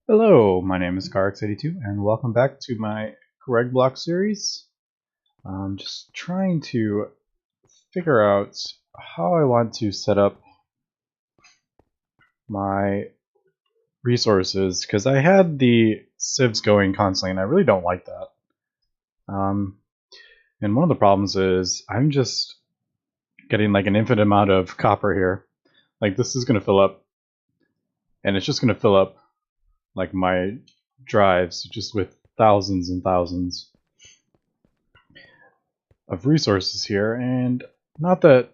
Hello, my name is CarX82 and welcome back to my GregBlock series. I'm just trying to figure out how I want to set up my resources because I had the civs going constantly and I really don't like that. And one of the problems is I'm just getting like an infinite amount of copper here. Like this is going to fill up and it's just going to fill up like my drives just with thousands and thousands of resources here, and not that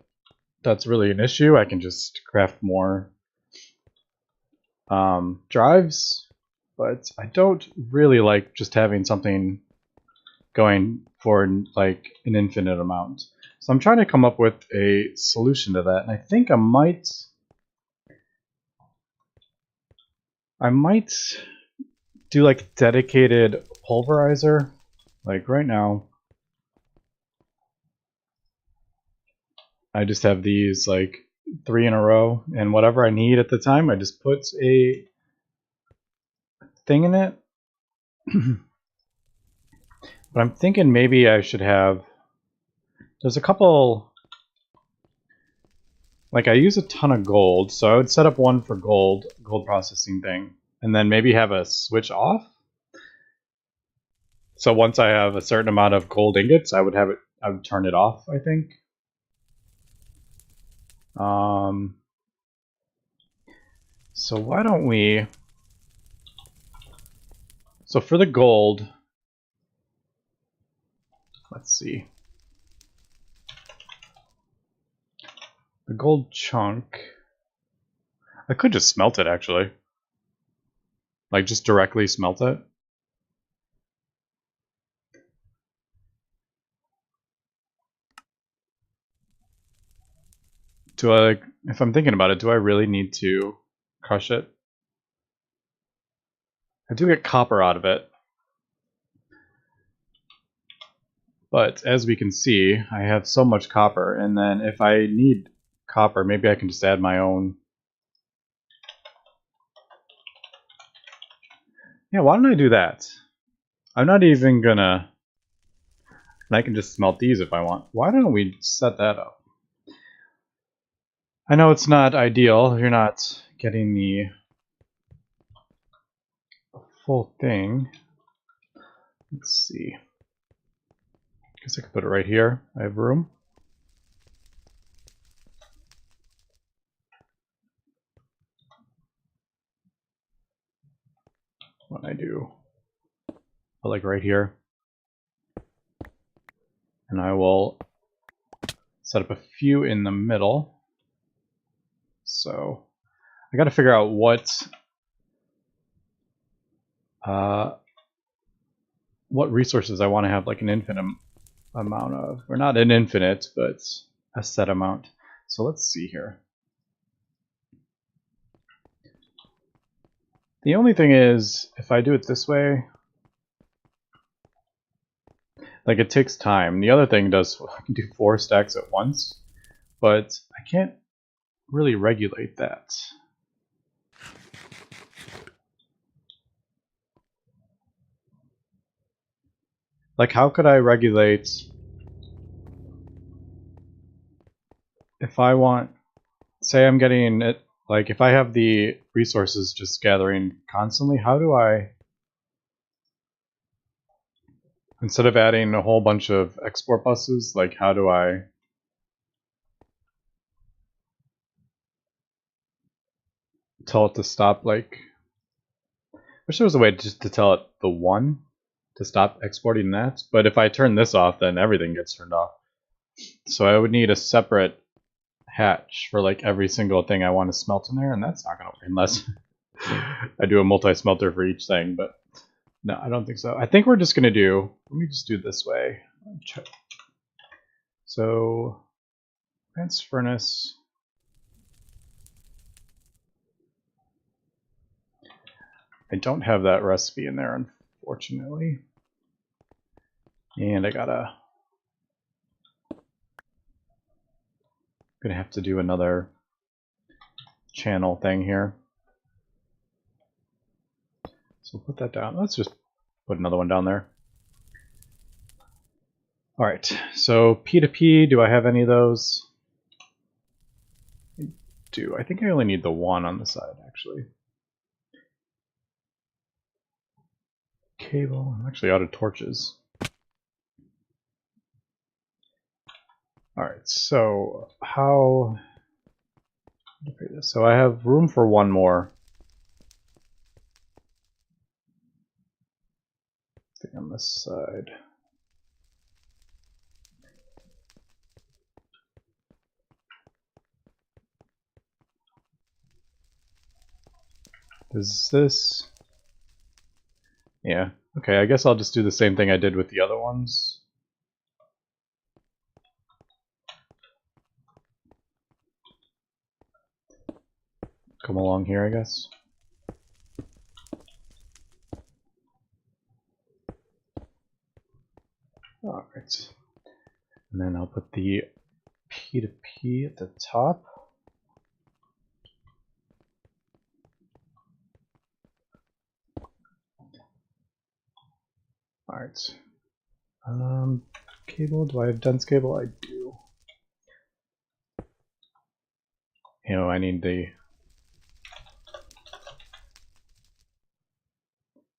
that's really an issue. I can just craft more drives, but I don't really like just having something going for like an infinite amount. So I'm trying to come up with a solution to that, and I think I might do like a dedicated pulverizer. Like right now I just have these like 3 in a row, and whatever I need at the time I just put a thing in it. But I'm thinking maybe I should have, there's a couple, like I use a ton of gold, so I would set up one for gold processing thing, and then maybe have a switch off. So once I have a certain amount of gold ingots, I would turn it off, I think. So why don't we, so for the gold, let's see. The gold chunk, I could just smelt it actually. Like just directly smelt it. Do I, if I'm thinking about it, do I really need to crush it? I do get copper out of it. But as we can see, I have so much copper, and then if I need copper, maybe I can just add my own. Yeah, why don't I do that? I'm not even gonna, and I can just smelt these if I want. Why don't we set that up? I know it's not ideal, you're not getting the full thing. Let's see. Guess I could put it right here. I have room. What I do, put like right here. And I will set up a few in the middle. So I got to figure out what resources I want to have like an infinite amount of, or not an infinite, but a set amount. So let's see here. The only thing is, if I do it this way, like it takes time. The other thing does, I can do 4 stacks at once, but I can't really regulate that. Like how could I regulate if I want, say I'm getting it, like if I have the resources just gathering constantly, how do I, instead of adding a whole bunch of export buses, like how do I tell it to stop? Like, I wish there was a way just to tell it the 1 to stop exporting that, but if I turn this off, then everything gets turned off. So I would need a separate hatch for like every single thing I want to smelt in there, and that's not gonna work unless I do a multi-smelter for each thing, but no, I don't think so. I think we're just gonna do, let me just do it this way. Check. So, advanced furnace. I don't have that recipe in there, unfortunately. And I gotta, gonna have to do another channel thing here. So we'll put that down. Let's just put another one down there. All right, so P2P, do I have any of those? I do. I think I only need the one on the side, actually. Cable, I'm actually out of torches. All right, so how to pay this? So I have room for one more thing on this side. Is this? Yeah. Okay, I guess I'll just do the same thing I did with the other ones. Come along here, I guess. Alright. And then I'll put the P2P at the top. Alright. Cable, do I have dense cable? I do. You know, I need the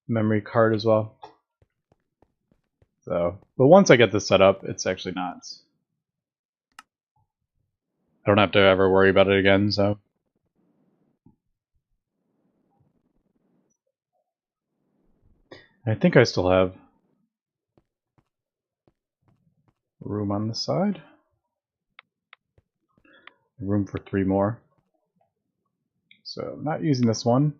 memory card as well. So, but once I get this set up, it's actually not. I don't have to ever worry about it again, so. I think I still have room on the side. Room for 3 more. So I'm not using this one.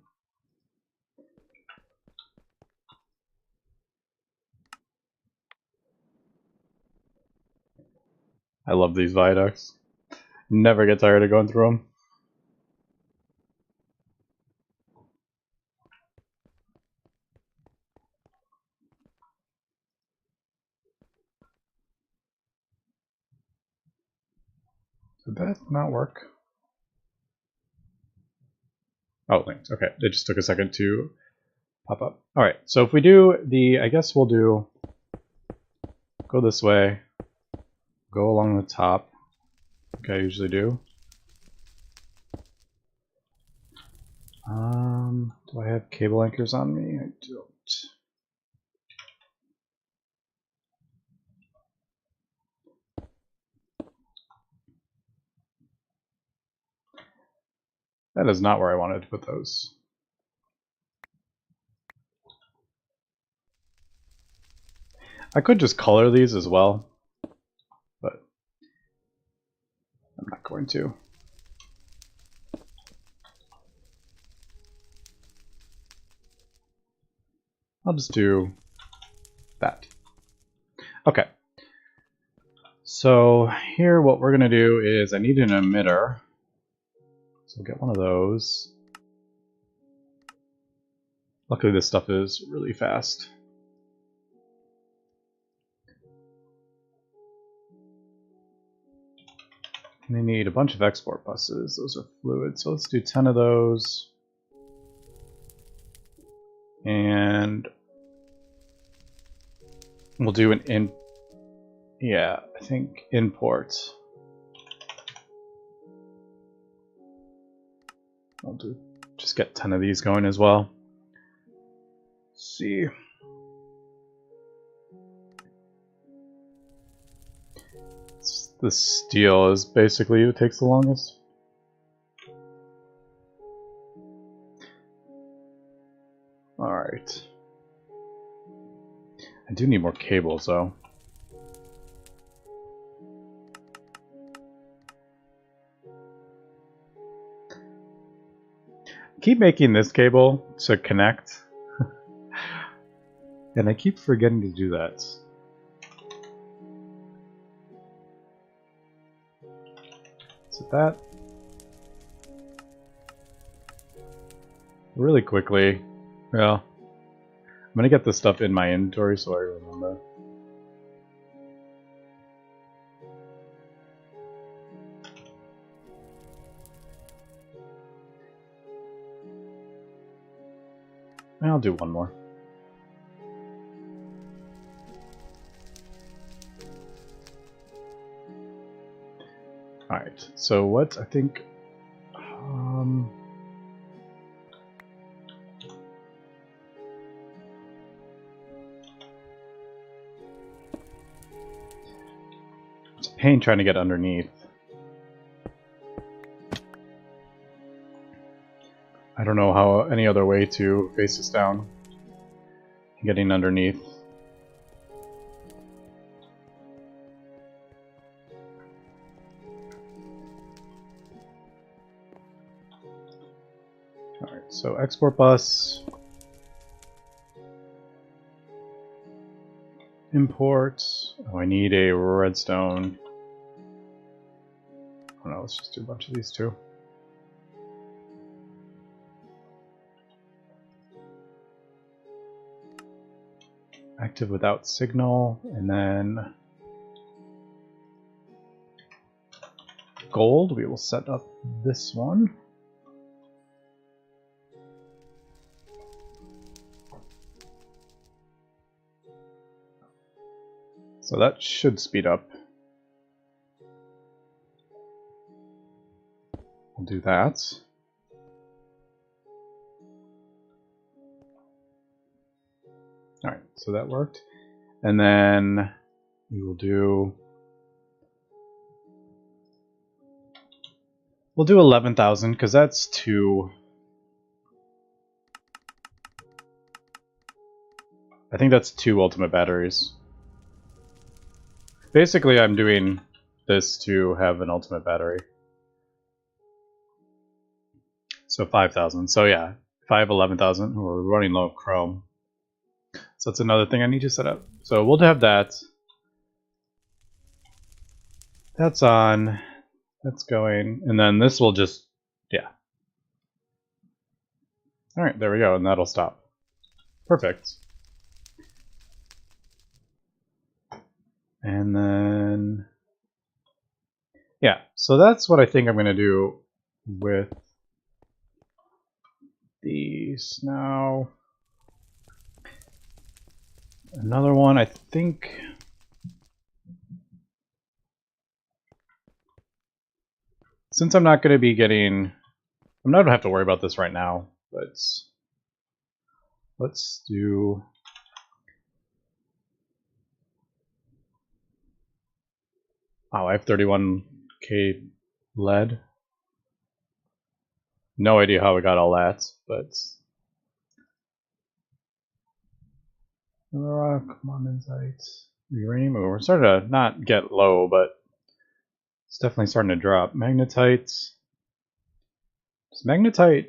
I love these viaducts. Never get tired of going through them. Did that not work? Oh, linked. Okay, it just took a second to pop up. All right, so if we do the, I guess we'll do, go this way, go along the top, like I usually do. Do I have cable anchors on me? I don't. That is not where I wanted to put those. I could just color these as well, but I'm not going to. I'll just do that. Okay. So here what we're going to do is I need an emitter. So we'll get one of those. Luckily this stuff is really fast. And they need a bunch of export buses. Those are fluid. So let's do 10 of those. And we'll do an yeah, I think import. I'll do just get 10 of these going as well. Let's see. The steel is basically what takes the longest. Alright. I do need more cables though. Keep making this cable to connect. And I keep forgetting to do that. So that really quickly. Well, I'm gonna get this stuff in my inventory so I remember. I'll do one more. Alright, so what I think... it's a pain trying to get underneath. I don't know how any other way to face this down. Getting underneath. Alright, so export bus. Import. Oh, I need a redstone. Oh no, let's just do a bunch of these too. Active without signal, and then gold. We will set up this one. So that should speed up. We'll do that. Alright, so that worked. And then we will do... we'll do 11,000 because that's 2. I think that's 2 ultimate batteries. Basically, I'm doing this to have an ultimate battery. So 5,000. So yeah, 11,000. We're running low of chrome. So that's another thing I need to set up. So we'll have that. That's on. That's going. And then this will just, yeah. Alright, there we go. And that'll stop. Perfect. And then, yeah. So that's what I think I'm going to do with these now. Another one, I think. Since I'm not going to be getting... I'm not going to have to worry about this right now, but let's do... Oh, I have 31k lead. No idea how I got all that, but... Rock, monazite, uranium. We're starting to not get low, but it's definitely starting to drop. Magnetite. Is magnetite...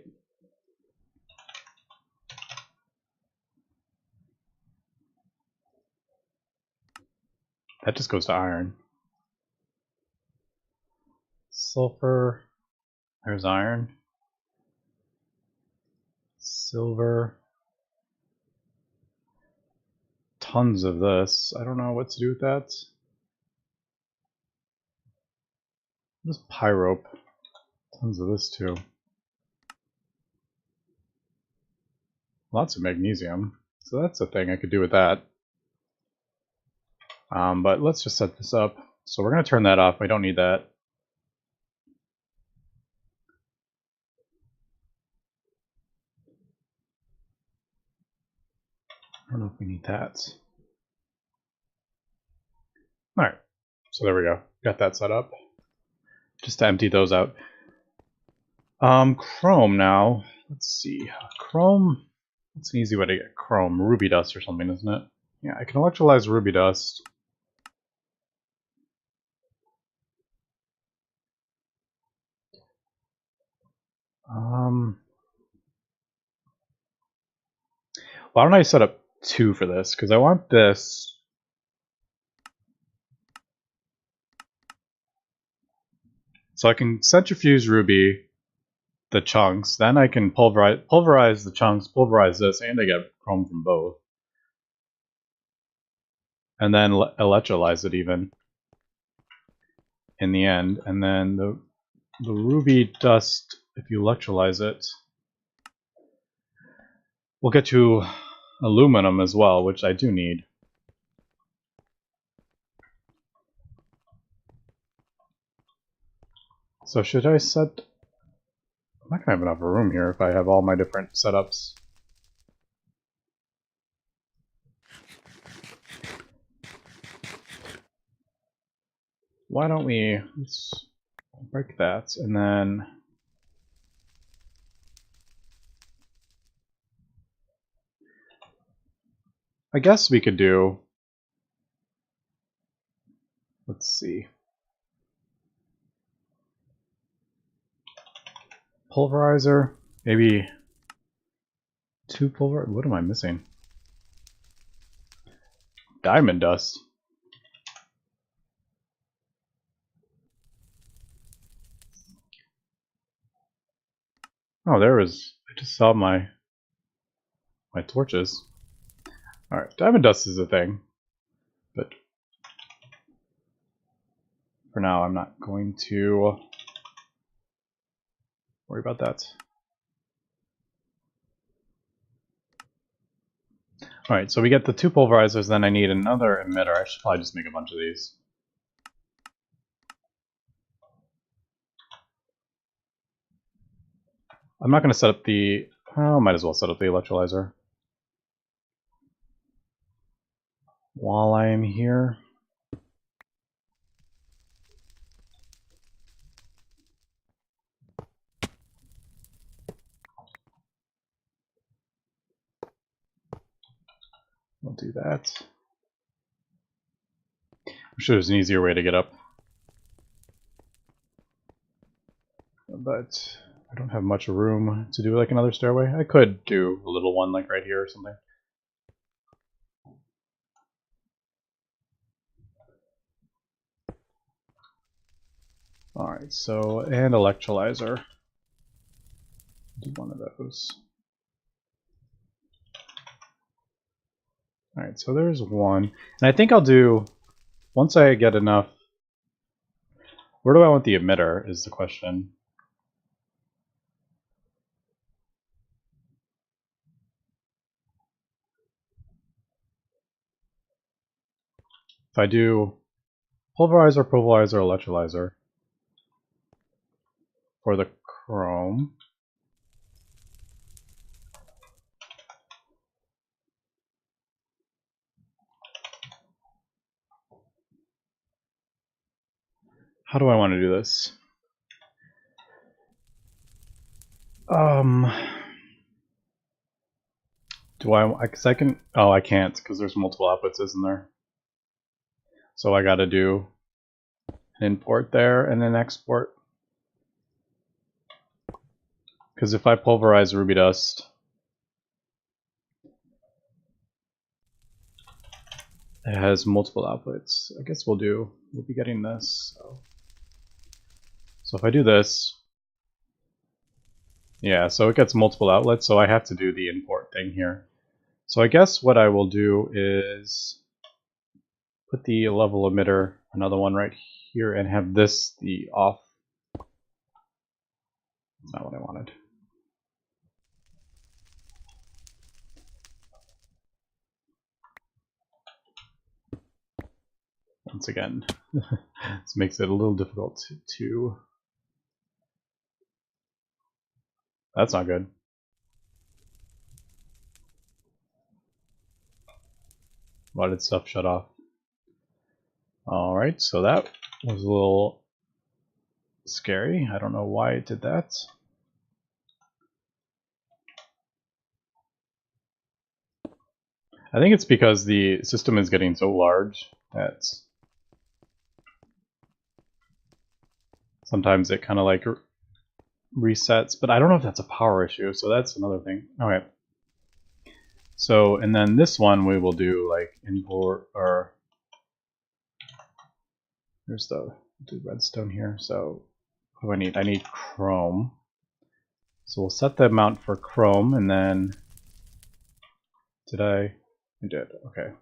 that just goes to iron. Sulfur. There's iron. Silver. Tons of this. I don't know what to do with that. Just pyrope. Tons of this too. Lots of magnesium. So that's a thing I could do with that. But let's just set this up. So we're going to turn that off. We don't need that. I don't know if we need that. Alright, so there we go. Got that set up. Just to empty those out. Chrome now. Let's see. Chrome. What's an easy way to get chrome? Ruby dust or something, isn't it? Yeah, I can electrolyze ruby dust. Why don't I set up 2 for this? Because I want this. So I can centrifuge ruby, the chunks, then I can pulverize the chunks, pulverize this, and I get chrome from both. And then electrolyze it even in the end. And then the ruby dust, if you electrolyze it, we'll get to aluminum as well, which I do need. So should I set... I'm not gonna have enough room here if I have all my different setups. Why don't we... let's break that, and then... I guess we could do... let's see. Pulverizer, maybe 2 pulver... what am I missing? Diamond dust. Oh, there was... I just saw my torches. Alright, diamond dust is a thing. But for now, I'm not going to worry about that. Alright, so we get the 2 pulverizers, then I need another emitter. I should probably just make a bunch of these. I'm not going to set up the... oh, might as well set up the electrolyzer. While I am here... we'll do that. I'm sure there's an easier way to get up. But I don't have much room to do like another stairway. I could do a little one like right here or something. Alright, so, and electrolyzer. Do one of those. Alright, so there's one. And I think I'll do, once I get enough, where do I want the emitter is the question. If I do pulverizer, electrolyzer for the chrome. How do I want to do this? Do I, because I can, oh, I can't because there's multiple outputs, isn't there? So I gotta do an import there and then export. Because if I pulverize ruby dust, it has multiple outputs. I guess we'll be getting this. So if I do this, yeah, so it gets multiple outlets, so I have to do the import thing here. So I guess what I will do is put the level emitter, another one right here, and have this the off. That's not what I wanted. Once again, this makes it a little difficult to... That's not good. Why did stuff shut off? Alright, so that was a little scary. I don't know why it did that. I think it's because the system is getting so large that sometimes it kind of like resets, but I don't know if that's a power issue, so that's another thing. Okay. So, and then this one we will do like import, or there's the redstone here. So what do I need? I need chrome. So we'll set the amount for chrome, and then I did, okay.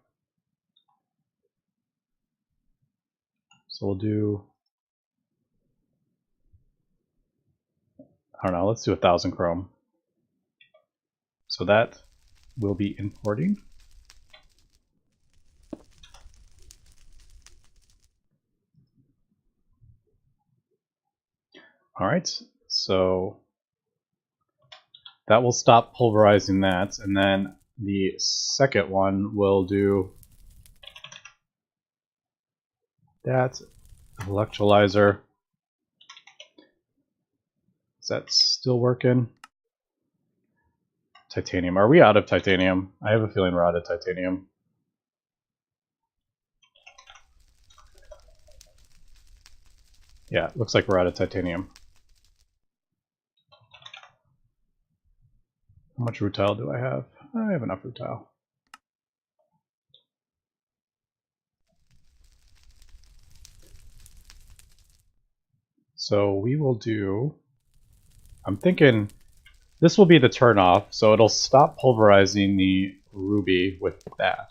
So we'll do, I don't know, let's do 1,000 chrome. So that we'll be importing. All right, so that will stop pulverizing that, and then the second one will do that electrolyzer. Is that still working? Titanium. Are we out of titanium? I have a feeling we're out of titanium. Yeah, looks like we're out of titanium. How much rutile do I have? I have enough rutile. So we will do, I'm thinking this will be the turn off, so it'll stop pulverizing the ruby with that.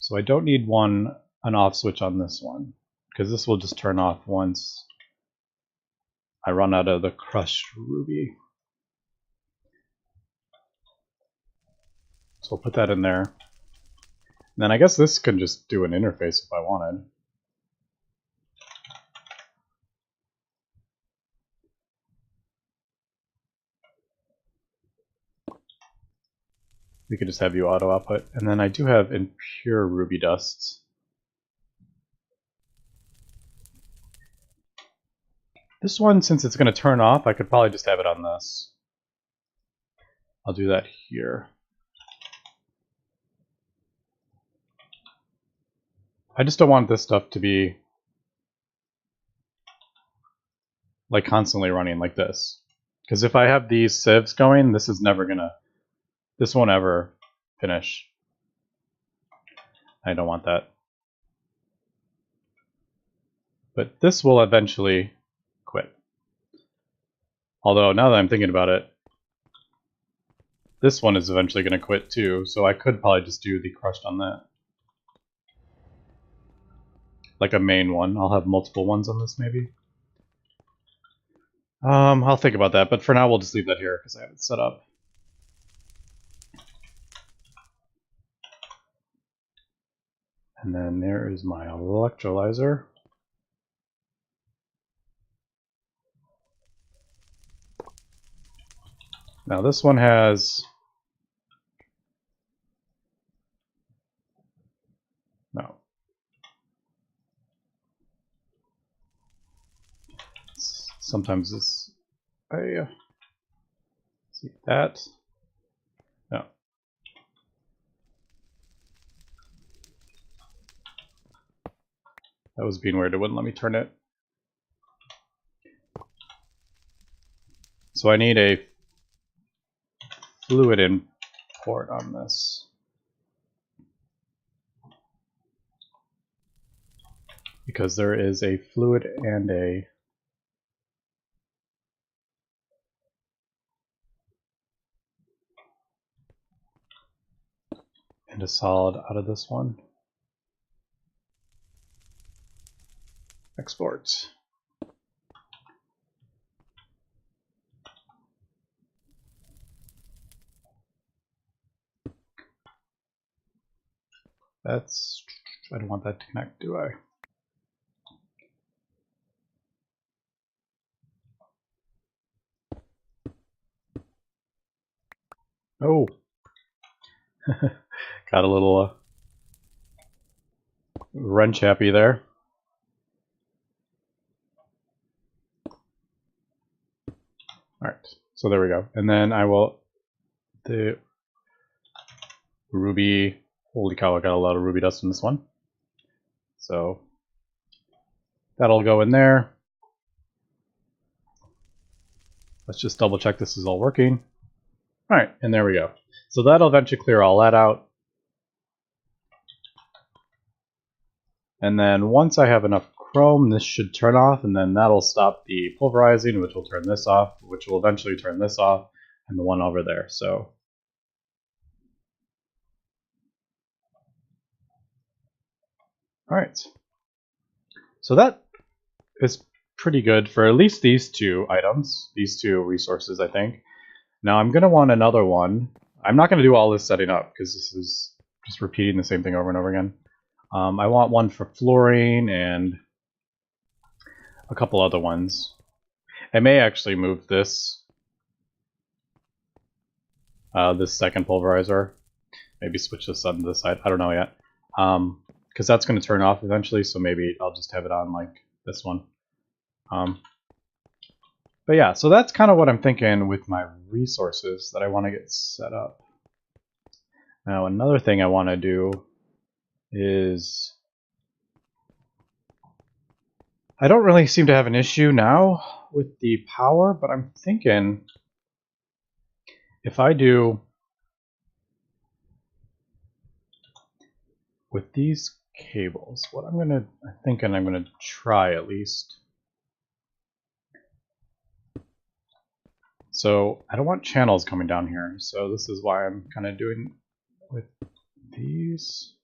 So I don't need an off switch on this one, because this will just turn off once I run out of the crushed ruby. So we'll put that in there. And then I guess this can just do an interface if I wanted. We could just have you auto output. And then I do have impure ruby dusts. This one, since it's going to turn off, I could probably just have it on this. I'll do that here. I just don't want this stuff to be like constantly running like this. Because if I have these sieves going, this won't ever finish. I don't want that. But this will eventually quit. Although now that I'm thinking about it, this one is eventually going to quit too, so I could probably just do the crushed on that. Like a main one. I'll have multiple ones on this maybe. I'll think about that, but for now we'll just leave that here because I have it set up. And then there is my electrolyzer. Now this one has... No. Sometimes this... see that? No. That was being weird, it wouldn't let me turn it. So I need a fluid import on this. Because there is a fluid and a solid out of this one. Export. That's... I don't want that to connect, do I? Oh! Got a little wrench happy there. Alright, so there we go. And then I will... the ruby... Holy cow, I got a lot of ruby dust in this one. So that'll go in there. Let's just double check this is all working. Alright, and there we go. So that'll eventually clear all that out. And then once I have enough chrome, this should turn off, and then that'll stop the pulverizing, which will turn this off, which will eventually turn this off, and the one over there. So alright. So that is pretty good for at least these two items, these two resources, I think. Now I'm going to want another one. I'm not going to do all this setting up because this is just repeating the same thing over and over again. I want one for fluorine and a couple other ones. I may actually move this this second pulverizer. Maybe switch this on to the side. I don't know yet. Because that's going to turn off eventually, so maybe I'll just have it on like this one. But yeah, so that's kind of what I'm thinking with my resources that I want to get set up. Now another thing I want to do is I don't really seem to have an issue now with the power, but I'm thinking if I do with these cables, what I'm thinking I'm gonna try at least. So I don't want channels coming down here, so this is why I'm kind of doing with these.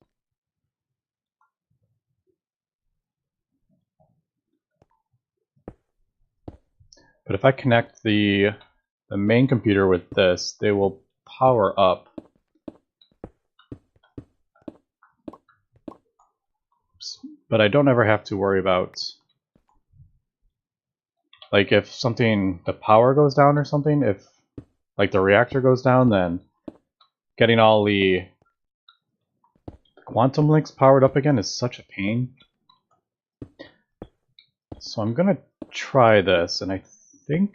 But if I connect the main computer with this, they will power up. But I don't ever have to worry about, like, if something, the power goes down or something, if like the reactor goes down, then getting all the quantum links powered up again is such a pain. So I'm gonna try this, and I think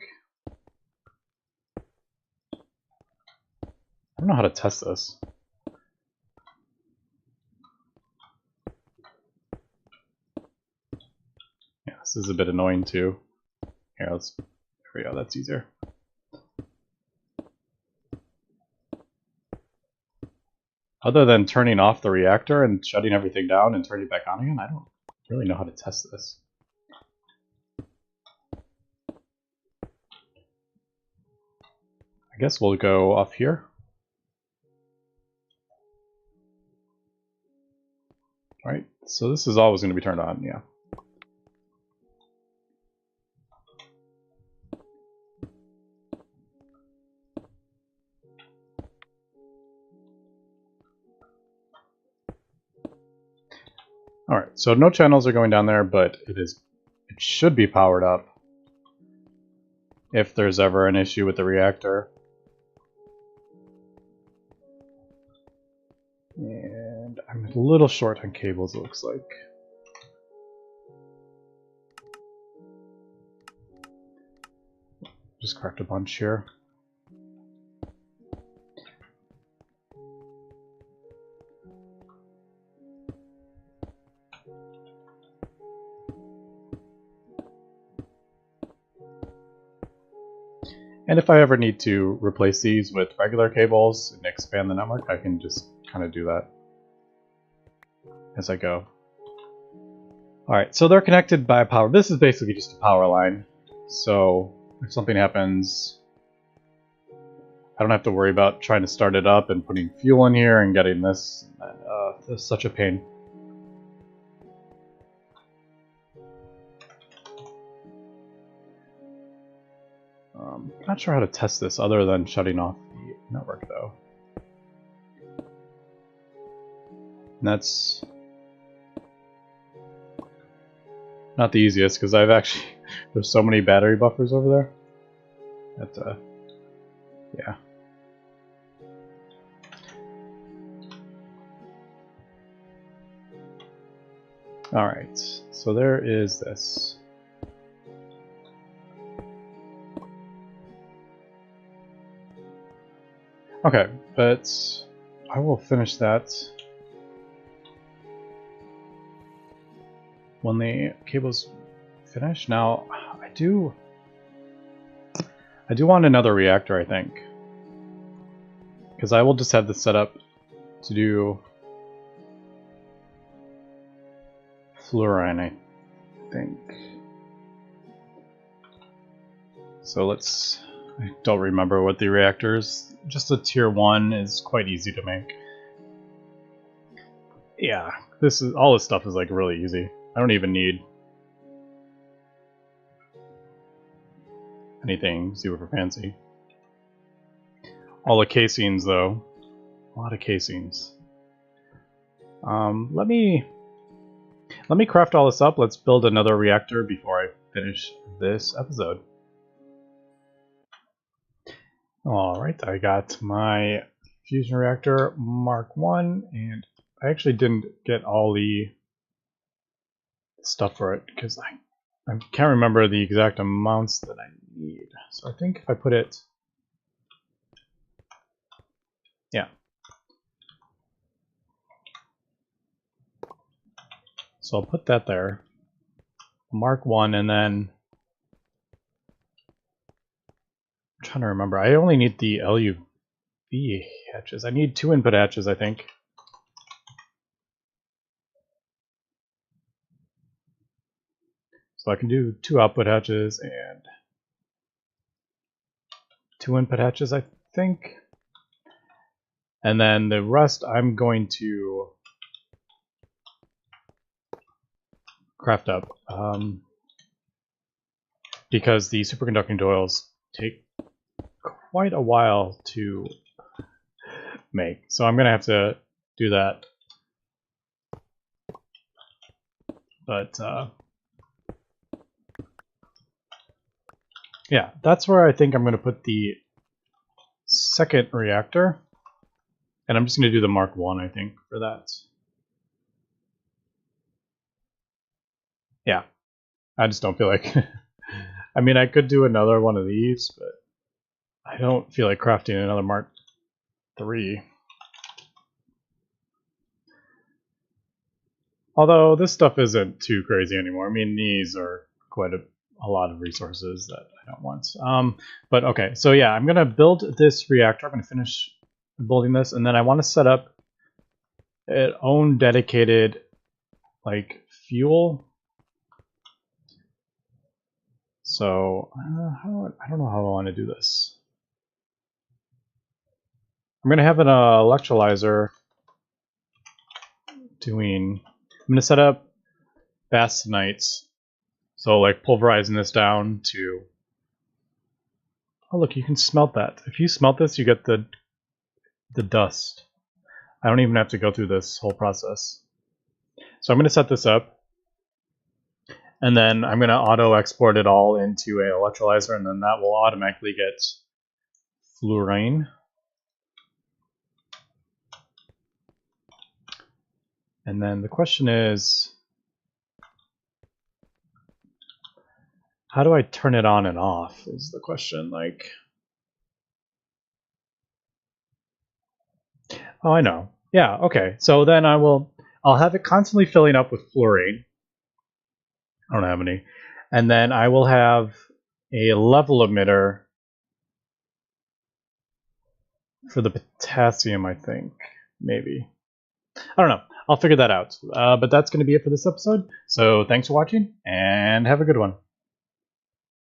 I don't know how to test this. Yeah, this is a bit annoying too. Here, there we go, that's easier. Other than turning off the reactor and shutting everything down and turning it back on again, I don't really know how to test this. I guess we'll go off here. Alright, so this is always going to be turned on, yeah. Alright, so no channels are going down there, but it should be powered up if there's ever an issue with the reactor. And I'm a little short on cables, it looks like. Just cracked a bunch here. And if I ever need to replace these with regular cables and expand the network, I can just kind of do that as I go. Alright, so they're connected by power. This is basically just a power line. So if something happens, I don't have to worry about trying to start it up and putting fuel in here and getting this. It's such a pain. Not sure how to test this other than shutting off the network though. And that's not the easiest because I've actually there's so many battery buffers over there that yeah. Alright, so there is this. Okay, but I will finish that when the cable's finished. Now, I do want another reactor, I think, because I will just have this set up to do fluorine, I think. So I don't remember what the reactor is. Just a tier 1 is quite easy to make. Yeah, all this stuff is like really easy. I don't even need anything super fancy. All the casings, though. A lot of casings. Let me craft all this up. Let's build another reactor before I finish this episode. Alright, I got my fusion reactor Mark 1, and I actually didn't get all the stuff for it because I can't remember the exact amounts that I need. So I think if I put it... Yeah. So I'll put that there. Mark 1, and then... I'm trying to remember. I only need the LUV hatches. I need 2 input hatches, I think. So I can do 2 output hatches and 2 input hatches, I think. And then the rest I'm going to craft up. Because the superconducting coils take quite a while to make. So I'm going to have to do that. But yeah, that's where I think I'm going to put the second reactor. And I'm just going to do the Mark 1, I think, for that. Yeah, I just don't feel like... I mean, I could do another one of these, but I don't feel like crafting another Mark 3. Although this stuff isn't too crazy anymore. I mean, these are quite a lot of resources that I don't want. But okay, so yeah, I'm going to build this reactor. I'm going to finish building this, and then I want to set up its own dedicated, like, fuel. So, I don't know how I want to do this. I'm going to have an electrolyzer doing... I'm going to set up bastonites. So, like, pulverizing this down to... Oh, look, you can smelt that. If you smelt this, you get the dust. I don't even have to go through this whole process. So I'm going to set this up. And then I'm going to auto-export it all into an electrolyzer, and then that will automatically get fluorine. And then the question is, how do I turn it on and off is the question. Like, oh, I know. Yeah, okay. So then I'll have it constantly filling up with fluorine. I don't have any. And then I will have a level emitter for the potassium, I think. Maybe. I don't know. I'll figure that out. But that's going to be it for this episode. So thanks for watching, and have a good one.